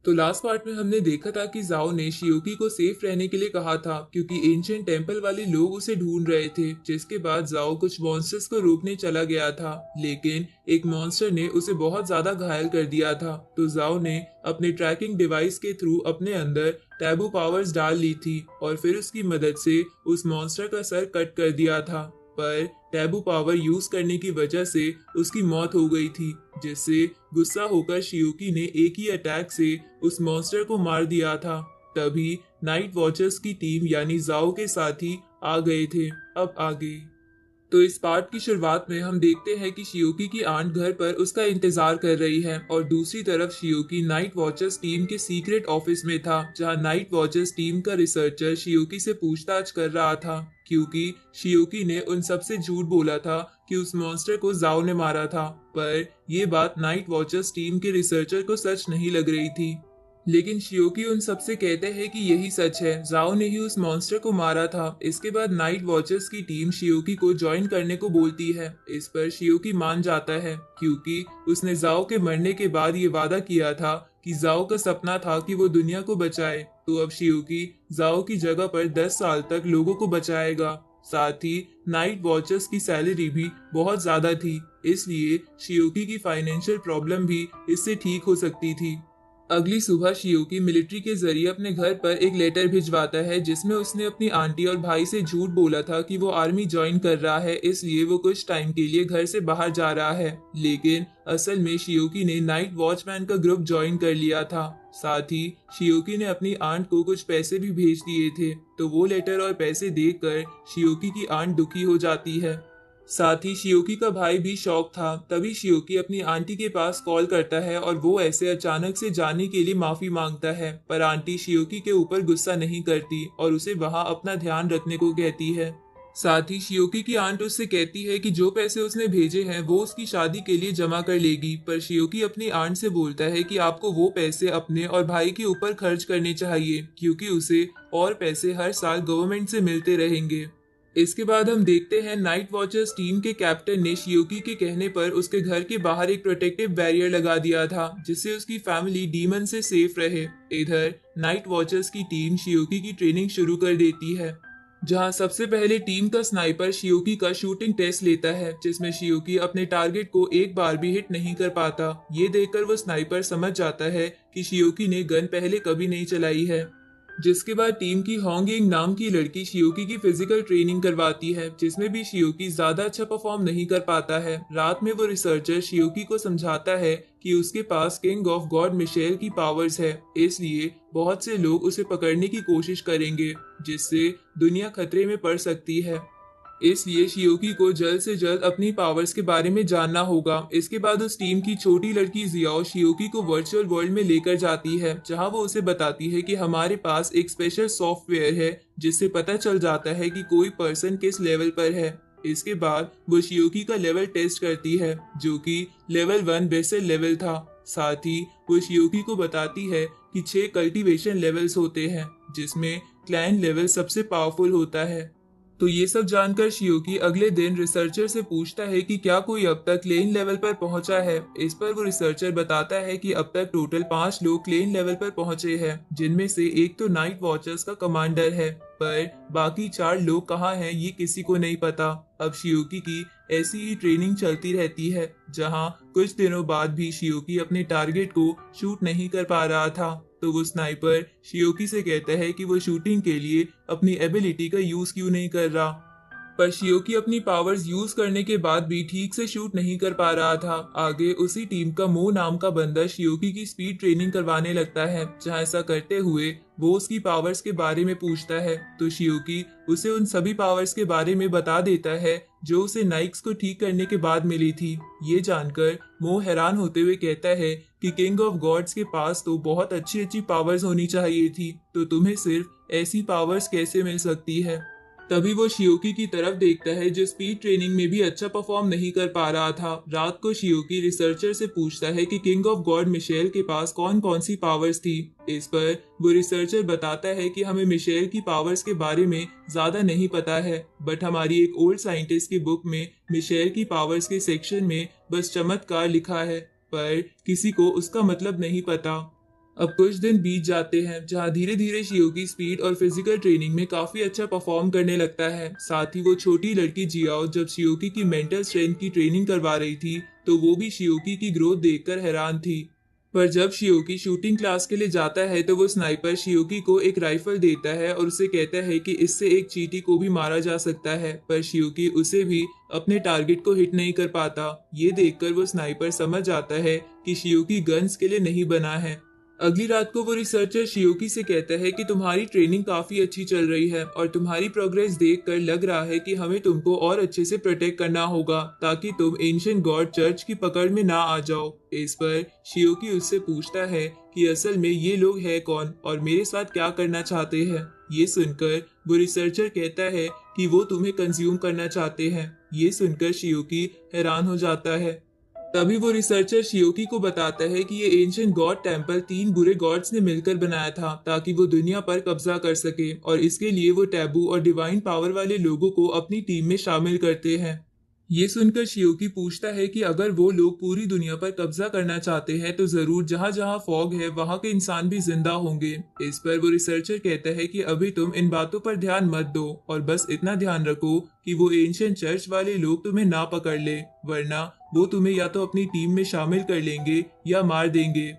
तो last part में हमने देखा था कि जाओ ने शियोकी को सेफ रहने के लिए कहा था क्योंकि एंशियंट टेम्पल वाले लोग उसे ढूंढ रहे थे। जिसके बाद जाओ कुछ मॉन्स्टर्स को रोकने चला गया था, लेकिन एक मॉन्स्टर ने उसे बहुत ज्यादा घायल कर दिया था। तो जाओ ने अपने ट्रैकिंग डिवाइस के थ्रू अपने अंदर टैबू पावर्स डाल ली थी और फिर उसकी मदद से उस मॉन्स्टर का सर कट कर दिया था। पर टैबू पावर यूज करने की वजह से उसकी मौत हो गई थी, जिससे गुस्सा होकर शियोकी ने एक ही अटैक से उस मॉन्स्टर को मार दिया था। तभी नाइट वॉचर्स की टीम यानी जाओ के साथी आ गए थे। अब आगे तो इस पार्ट की शुरुआत में हम देखते हैं कि शियोकी की आंट घर पर उसका इंतजार कर रही है और दूसरी तरफ शियोकी नाइट वॉचर्स टीम के सीक्रेट ऑफिस में था, जहां नाइट वॉचर्स टीम का रिसर्चर शियोकी से पूछताछ कर रहा था क्योंकि शियोकी ने उन सबसे झूठ बोला था कि उस मॉन्स्टर को जाओ ने मारा था। पर यह बात नाइट वॉचर्स टीम के रिसर्चर को सच नहीं लग रही थी। लेकिन शियोकी उन सबसे कहते हैं कि यही सच है, जाओ ने ही उस मॉन्स्टर को मारा था। इसके बाद नाइट वॉचर्स की टीम शियोकी को ज्वाइन करने को बोलती है। इस पर शियोकी मान जाता है क्योंकि उसने जाओ के मरने के बाद ये वादा किया था कि जाओ का सपना था कि वो दुनिया को बचाए। तो अब शियोकी जाओ की जगह पर 10 साल तक लोगों को बचाएगा। साथ ही नाइट वॉचर्स की सैलरी भी बहुत ज्यादा थी, इसलिए शियोकी की फाइनेंशियल प्रॉब्लम भी इससे ठीक हो सकती थी। अगली सुबह शियोकी मिलिट्री के जरिए अपने घर पर एक लेटर भिजवाता है जिसमें उसने अपनी आंटी और भाई से झूठ बोला था कि वो आर्मी ज्वाइन कर रहा है, इसलिए वो कुछ टाइम के लिए घर से बाहर जा रहा है। लेकिन असल में शियोकी ने नाइट वॉचमैन का ग्रुप ज्वाइन कर लिया था। साथ ही शियोकी ने अपनी आंट को कुछ पैसे भी भेज दिए थे। तो वो लेटर और पैसे देखकर शियोकी की आंट दुखी हो जाती है। साथ ही शियोकी का भाई भी शॉक था। तभी शियोकी अपनी आंटी के पास कॉल करता है और वो ऐसे अचानक से जाने के लिए माफी मांगता है, पर आंटी शियोकी के ऊपर गुस्सा नहीं करती और उसे वहां अपना ध्यान रखने को कहती है। साथ ही शियोकी की आंट उससे कहती है कि जो पैसे उसने भेजे हैं वो उसकी शादी के लिए जमा कर लेगी, पर शियोकी अपनी आंट से बोलता है कि आपको वो पैसे अपने और भाई के ऊपर खर्च करने चाहिए क्योंकि उसे और पैसे हर साल गवर्नमेंट से मिलते रहेंगे। इसके बाद हम देखते हैं नाइट वॉचर्स टीम के कैप्टन ने शियोकी के कहने पर उसके घर के बाहर एक प्रोटेक्टिव बैरियर लगा दिया था जिससे उसकी फैमिली डीमन से सेफ रहे। इधर नाइट वॉचर्स की टीम शियोकी की ट्रेनिंग शुरू कर देती है, जहां सबसे पहले टीम का स्नाइपर शियोकी का शूटिंग टेस्ट लेता है, जिसमें शियोकी अपने टारगेट को एक बार भी हिट नहीं कर पाता। ये देखकर वो स्नाइपर समझ जाता है कि शियोकी ने गन पहले कभी नहीं चलाई है। जिसके बाद टीम की होंगिंग नाम की लड़की शियोकी की फिजिकल ट्रेनिंग करवाती है, जिसमें भी शियोकी ज्यादा अच्छा परफॉर्म नहीं कर पाता है। रात में वो रिसर्चर शियोकी को समझाता है कि उसके पास किंग ऑफ गॉड मिशेल की पावर्स है, इसलिए बहुत से लोग उसे पकड़ने की कोशिश करेंगे जिससे दुनिया खतरे में पड़ सकती है। इसलिए शियोकी को जल्द से जल्द अपनी पावर्स के बारे में जानना होगा। इसके बाद उस टीम की छोटी लड़की जियाओ शियोकी को वर्चुअल वर्ल्ड में लेकर जाती है, जहां वो उसे बताती है कि हमारे पास एक स्पेशल सॉफ्टवेयर है जिससे पता चल जाता है कि कोई पर्सन किस लेवल पर है। इसके बाद वो शियोकी का लेवल टेस्ट करती है जो कि लेवल 1 बेसल लेवल था। साथ ही वो शियोकी को बताती है कि 6 कल्टीवेशन लेवल्स होते हैं जिसमें क्लैन लेवल सबसे पावरफुल होता है। तो ये सब जानकर शियोकी अगले दिन रिसर्चर से पूछता है कि क्या कोई अब तक क्लेन लेवल पर पहुंचा है। इस पर वो रिसर्चर बताता है कि अब तक टोटल 5 लोग क्लेन लेवल पर पहुंचे हैं, जिनमें से एक तो नाइट वॉचर्स का कमांडर है, पर बाकी 4 लोग कहाँ हैं ये किसी को नहीं पता। अब शियोकी की ऐसी ही ट्रेनिंग चलती रहती है, जहां कुछ दिनों बाद भी शियोकी अपने टारगेट को शूट नहीं कर पा रहा था। तो वो स्नाइपर शियोकी से कहता है कि वो शूटिंग के लिए अपनी एबिलिटी का यूज क्यों नहीं कर रहा, पर शियोकी अपनी पावर्स यूज करने के बाद भी ठीक से शूट नहीं कर पा रहा था। आगे उसी टीम का मो नाम का बंदा शियोकी की स्पीड ट्रेनिंग करवाने लगता है, जहां ऐसा करते हुए वो उसकी पावर्स के बारे में पूछता है। तो शियोकी उसे उन सभी पावर्स के बारे में बता देता है जो उसे नाइक्स को ठीक करने के बाद मिली थी। ये जानकर मो हैरान होते हुए कहता है कि किंग ऑफ गॉड्स के पास तो बहुत अच्छी अच्छी पावर्स होनी चाहिए थी, तो तुम्हें सिर्फ ऐसी पावर्स कैसे मिल सकती है। तभी वो शियोकी की तरफ देखता है जो स्पीड ट्रेनिंग में भी अच्छा परफॉर्म नहीं कर पा रहा था। रात को शियोकी रिसर्चर से पूछता है कि किंग ऑफ गॉड मिशेल के पास कौन कौन सी पावर्स थी। इस पर वो रिसर्चर बताता है कि हमें मिशेल की पावर्स के बारे में ज्यादा नहीं पता है, बट हमारी एक ओल्ड साइंटिस्ट की बुक में मिशेल की पावर्स के सेक्शन में बस चमत्कार लिखा है, पर किसी को उसका मतलब नहीं पता। अब कुछ दिन बीत जाते हैं जहां धीरे धीरे शियो की स्पीड और फिजिकल ट्रेनिंग में काफी अच्छा परफॉर्म करने लगता है। साथ ही वो छोटी लड़की जियाओ जब शियोकी की मेंटल स्ट्रेंथ की ट्रेनिंग करवा रही थी तो वो भी शियोकी की ग्रोथ देखकर हैरान थी। पर जब शियोकी शूटिंग क्लास के लिए जाता है तो वो स्नाइपर शियोकी को एक राइफल देता है और उसे कहता है कि इससे एक चींटी को भी मारा जा सकता है, पर शियोकी उसे भी अपने टारगेट को हिट नहीं कर पाता। ये देखकर वो स्नाइपर समझ जाता है कि शियोकी गन्स के लिए नहीं बना है। अगली रात को वो रिसर्चर शियोकी से कहता है कि तुम्हारी ट्रेनिंग काफी अच्छी चल रही है और तुम्हारी प्रोग्रेस देखकर लग रहा है कि हमें तुमको और अच्छे से प्रोटेक्ट करना होगा ताकि तुम एंशिएंट गॉड चर्च की पकड़ में ना आ जाओ। इस पर शियोकी उससे पूछता है कि असल में ये लोग हैं कौन और मेरे साथ क्या करना चाहते हैं। ये सुनकर वो रिसर्चर कहता है कि वो तुम्हें कंज्यूम करना चाहते हैं। ये सुनकर शियोकी हैरान हो जाता है। तभी वो रिसर्चर शियोकी को बताता है कि ये एंशिएंट गॉड टेम्पल 3 बुरे गॉड्स ने मिलकर बनाया था ताकि वो दुनिया पर कब्जा कर सके और इसके लिए वो टैबू और डिवाइन पावर वाले लोगों को अपनी टीम में शामिल करते हैं। ये सुनकर शियोकी पूछता है कि अगर वो लोग पूरी दुनिया पर कब्जा करना चाहते हैं तो जरूर जहाँ जहाँ फॉग है वहाँ के इंसान भी जिंदा होंगे। इस पर वो रिसर्चर कहता है कि अभी तुम इन बातों पर ध्यान मत दो और बस इतना ध्यान रखो कि वो एंशिएंट चर्च वाले लोग तुम्हें ना पकड़ ले, वरना वो तुम्हें या तो अपनी टीम में शामिल कर लेंगे या मार देंगे।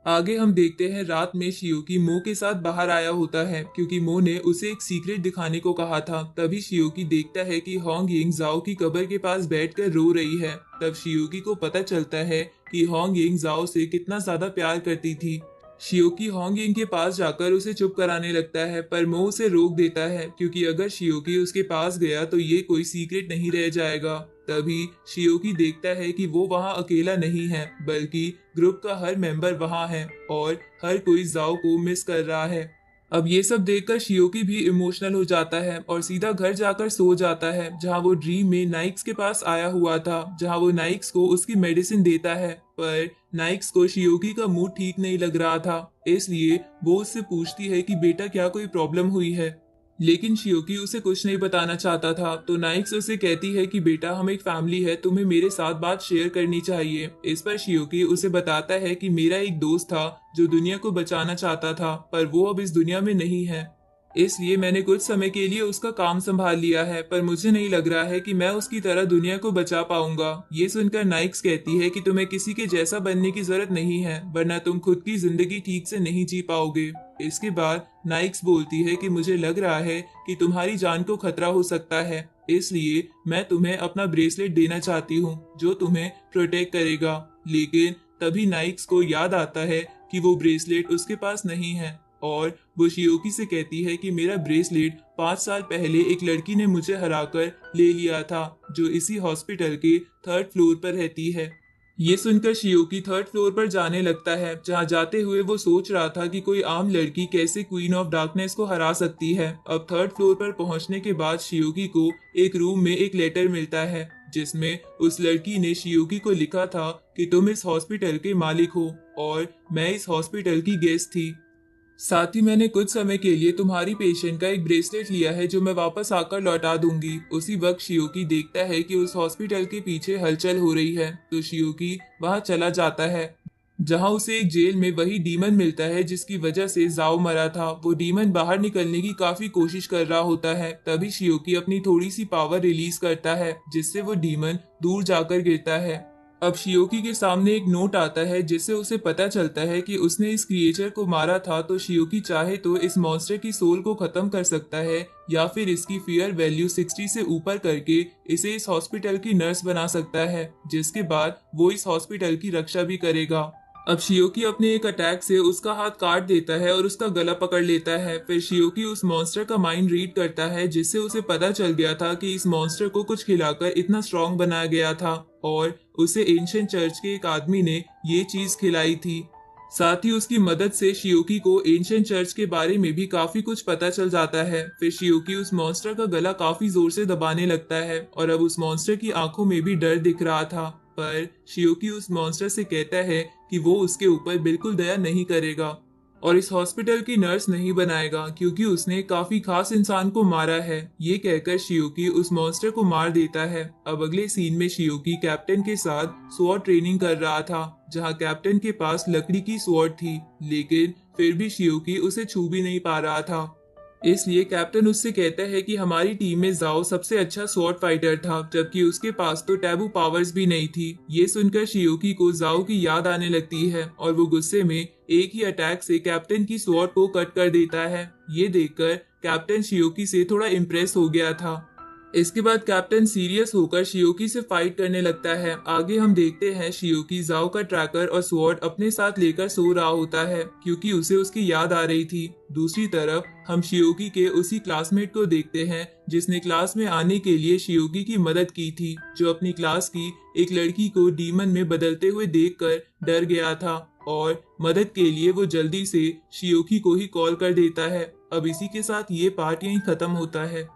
आगे हम देखते हैं रात में शियोकी मो के साथ बाहर आया होता है क्योंकि मो ने उसे एक सीक्रेट दिखाने को कहा था। तभी शियोकी देखता है कि होंग यिंग जाओ की कब्र के पास बैठकर रो रही है। तब शियोकी को पता चलता है कि होंग यिंग जाओ से कितना ज्यादा प्यार करती थी। शियोकी होंग यिंग के पास जाकर उसे चुप कराने लगता है पर मो उसे रोक देता है क्योंकि अगर शियोकी उसके पास गया तो ये कोई सीक्रेट नहीं रह जाएगा। तभी शियोकी देखता है कि वो वहाँ अकेला नहीं है बल्कि ग्रुप का हर मेंबर वहाँ है और हर कोई जाओ को मिस कर रहा है। अब ये सब देखकर शियोकी भी इमोशनल हो जाता है और सीधा घर जाकर सो जाता है जहाँ वो ड्रीम में नाइक्स के पास आया हुआ था, जहाँ वो नाइक्स को उसकी मेडिसिन देता है। पर नाइक्स को शियोकी का मूड ठीक नहीं लग रहा था, इसलिए वो उससे पूछती है कि बेटा क्या कोई प्रॉब्लम हुई है, लेकिन शियोकी उसे कुछ नहीं बताना चाहता था। तो नाइक्स उसे कहती है कि बेटा हम एक फैमिली है, तुम्हें मेरे साथ बात शेयर करनी चाहिए। इस पर शियोकी उसे बताता है कि मेरा एक दोस्त था जो दुनिया को बचाना चाहता था पर वो अब इस दुनिया में नहीं है, इसलिए मैंने कुछ समय के लिए उसका काम संभाल लिया है, पर मुझे नहीं लग रहा है कि मैं उसकी तरह दुनिया को बचा पाऊंगा। ये सुनकर नाइक्स कहती है कि तुम्हें किसी के जैसा बनने की जरूरत नहीं है वरना तुम खुद की जिंदगी ठीक से नहीं जी पाओगे। इसके बाद नाइक्स बोलती है कि मुझे लग रहा है कि तुम्हारी जान को खतरा हो सकता है, इसलिए मैं तुम्हें अपना ब्रेसलेट देना चाहती हूँ जो तुम्हें प्रोटेक्ट करेगा। लेकिन तभी नाइक्स को याद आता है कि वो ब्रेसलेट उसके पास नहीं है और वो शियोकी से कहती है कि मेरा ब्रेसलेट 5 साल पहले एक लड़की ने मुझे हराकर ले लिया था जो इसी हॉस्पिटल के 3rd फ्लोर पर रहती है। ये सुनकर शियोकी 3rd फ्लोर पर जाने लगता है जहाँ जाते हुए वो सोच रहा था कि कोई आम लड़की कैसे क्वीन ऑफ डार्कनेस को हरा सकती है। अब 3rd फ्लोर पर पहुंचने के बाद शियोकी को एक रूम में एक लेटर मिलता है जिसमें उस लड़की ने शियोकी को लिखा था कि तुम इस हॉस्पिटल के मालिक हो और मैं इस हॉस्पिटल की गेस्ट थी। साथ ही मैंने कुछ समय के लिए तुम्हारी पेशेंट का एक ब्रेसलेट लिया है जो मैं वापस आकर लौटा दूंगी। उसी वक्त शियोकी देखता है कि उस हॉस्पिटल के पीछे हलचल हो रही है तो शियोकी वहां चला जाता है जहां उसे एक जेल में वही डीमन मिलता है जिसकी वजह से जाओ मरा था। वो डीमन बाहर निकलने की काफी कोशिश कर रहा होता है। तभी शियोकी अपनी थोड़ी सी पावर रिलीज करता है जिससे वो डीमन दूर जाकर गिरता है। अब शियोकी के सामने एक नोट आता है जिससे उसे पता चलता है कि उसने इस क्रिएचर को मारा था तो शियोकी चाहे तो इस मॉन्स्टर की सोल को खत्म कर सकता है या फिर इसकी फियर वैल्यू 60 से ऊपर करके इसे इस हॉस्पिटल की नर्स बना सकता है, जिसके बाद वो इस हॉस्पिटल की रक्षा भी करेगा। अब शियोकी अपने एक अटैक से उसका हाथ काट देता है और उसका गला पकड़ लेता है। फिर शियोकी उस मॉन्स्टर का माइंड रीड करता है जिससे उसे पता चल गया था कि इस मॉन्स्टर को कुछ खिलाकर इतना स्ट्रांग बनाया गया था और उसे एंशिएंट चर्च के एक आदमी ने ये चीज खिलाई थी। साथ ही उसकी मदद से शियोकी को एंशिएंट चर्च के बारे में भी काफी कुछ पता चल जाता है। फिर शियोकी उस मॉन्स्टर का गला काफी जोर से दबाने लगता है और अब उस मॉन्स्टर की आंखों में भी डर दिख रहा था। पर शियोकी उस मॉन्स्टर से कहता है कि वो उसके ऊपर बिल्कुल दया नहीं करेगा। और इस हॉस्पिटल की नर्स नहीं बनाएगा क्योंकि उसने काफी खास इंसान को मारा है। ये कहकर शियोकी उस मॉन्स्टर को मार देता है। अब अगले सीन में शियोकी कैप्टन के साथ स्वॉर्ड ट्रेनिंग कर रहा था, जहां कैप्टन के पास लकड़ी की स्वॉर्ड थी, लेकिन फिर भी शियोकी उसे छू भी नहीं पा रहा था। इसलिए कैप्टन उससे कहता है कि हमारी टीम में जाओ सबसे अच्छा स्वॉर्ड फाइटर था, जबकि उसके पास तो टैबू पावर्स भी नहीं थी। ये सुनकर शियोकी को जाओ की याद आने लगती है और वो गुस्से में एक ही अटैक से कैप्टन की स्वॉर्ड को कट कर देता है। ये देखकर कैप्टन शियोकी से थोड़ा इम्प्रेस हो गया था। इसके बाद कैप्टन सीरियस होकर शियोकी से फाइट करने लगता है। आगे हम देखते हैं शियोकी जाओ का ट्रैकर और स्वॉर्ड अपने साथ लेकर सो रहा होता है क्योंकि उसे उसकी याद आ रही थी। दूसरी तरफ हम शियोकी के उसी क्लासमेट को देखते हैं जिसने क्लास में आने के लिए शियोकी की मदद की थी, जो अपनी क्लास की एक लड़की को डीमन में बदलते हुए देखकर डर गया था और मदद के लिए वो जल्दी से शियोकी को ही कॉल कर देता है। अब इसी के साथ ये पार्ट यहीं खत्म होता है।